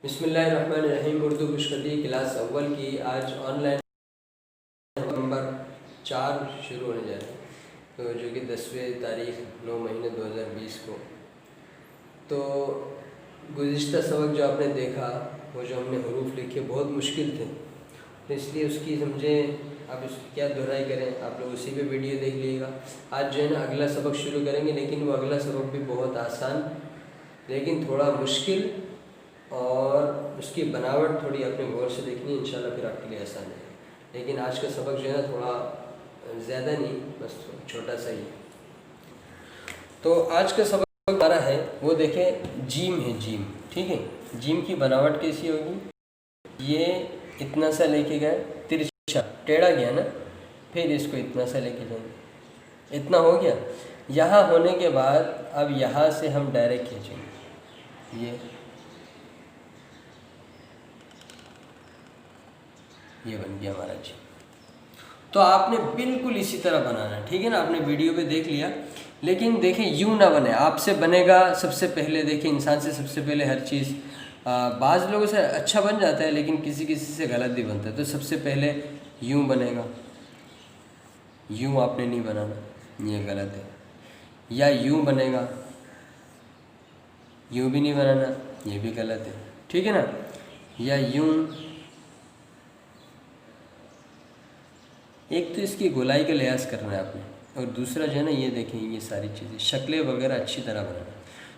बिस्मिल्लाहिर्रहमानिर्रहीम। उर्दू खुशखती क्लास अव्वल की आज ऑनलाइन नवंबर 4 शुरू होने जा रहे हैं, तो जो कि 10वीं तारीख 9 महीने 2020 को। तो गुज़िश्ता सबक जो आपने देखा, वो जो हमने हरूफ लिखे बहुत मुश्किल थे, तो इसलिए उसकी समझें आप उसकी क्या दोहराई करें, आप लोग उसी पे वीडियो देख लीजिएगा। आज जो है ना अगला सबक शुरू करेंगे, लेकिन वो अगला सबक भी बहुत आसान लेकिन थोड़ा मुश्किल, और उसकी बनावट थोड़ी अपने गौर से देखनी है, इंशाल्लाह फिर आपके लिए आसान है। लेकिन आज का सबक जो है ना थोड़ा ज़्यादा नहीं, बस छोटा सा ही। तो आज का सबक हमारा है वो देखें, जीम है जीम। ठीक है, जीम की बनावट कैसी होगी, ये इतना सा लेके गए, तिरछा टेढ़ा गया ना, फिर इसको इतना सा लेके जाएंगे, इतना हो गया। यहाँ होने के बाद अब यहाँ से हम डायरेक्ट खींचेंगे, ये बन गया हमारा जी। तो आपने बिल्कुल इसी तरह बनाना है, ठीक है ना। आपने वीडियो पे देख लिया, लेकिन देखें यूं ना बने। आपसे बनेगा सबसे पहले, देखें इंसान से सबसे पहले हर चीज़, बाज़ लोगों से अच्छा बन जाता है, लेकिन किसी किसी से गलत भी बनता है। तो सबसे पहले यूं बनेगा, यूं आपने नहीं बनाना, ये गलत है। या यूं बनेगा, यूं भी नहीं बनाना, ये भी गलत है, ठीक है ना। या यूं, एक तो इसकी गोलाई का लिहाज करना है आपने, और दूसरा जो है ना ये देखें, ये सारी चीज़ें शक्लें वगैरह अच्छी तरह बनाना।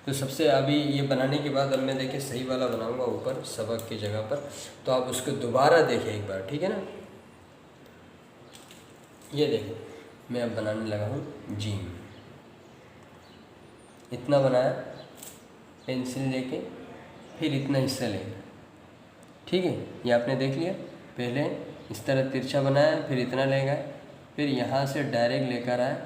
तो सबसे अभी ये बनाने के बाद अब मैं देखें सही वाला बनाऊंगा ऊपर सबक की जगह पर, तो आप उसको दोबारा देखें एक बार, ठीक है ना। ये देखें, मैं अब बनाने लगा हूँ जीम। इतना बनाया, पेंसिल लेके फिर इतना हिस्सा लेगा, ठीक है। ये आपने देख लिया, पहले इस तरह तिरछा बनाया, फिर इतना ले गए, फिर यहाँ से डायरेक्ट लेकर आए,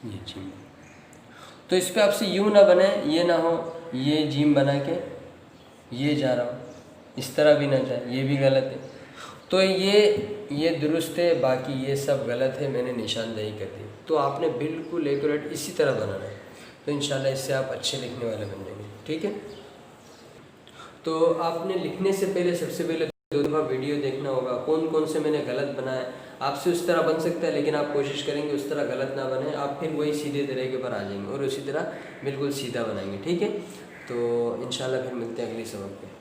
ये जीम। तो इस पे आपसे यूं ना बने, ये ना हो ये जीम बना के ये जा रहा हूँ, इस तरह भी ना जाए, ये भी गलत है। तो ये दुरुस्त है, बाकी ये सब गलत है, मैंने निशानदेही कर दी। तो आपने बिल्कुल एक्यूरेट इसी तरह बनाना है, तो इंशाल्लाह इससे आप अच्छे लिखने वाले बन जाएंगे, ठीक है। तो आपने लिखने से पहले सबसे पहले 2 दफ़ा वीडियो देखना होगा, कौन कौन से मैंने गलत बनाए। आपसे उस तरह बन सकता है, लेकिन आप कोशिश करेंगे उस तरह गलत ना बने, आप फिर वही सीधे तरीके पर आ जाएंगे और उसी तरह बिल्कुल सीधा बनाएंगे, ठीक है। तो इंशाल्लाह फिर मिलते हैं अगली सबक पे।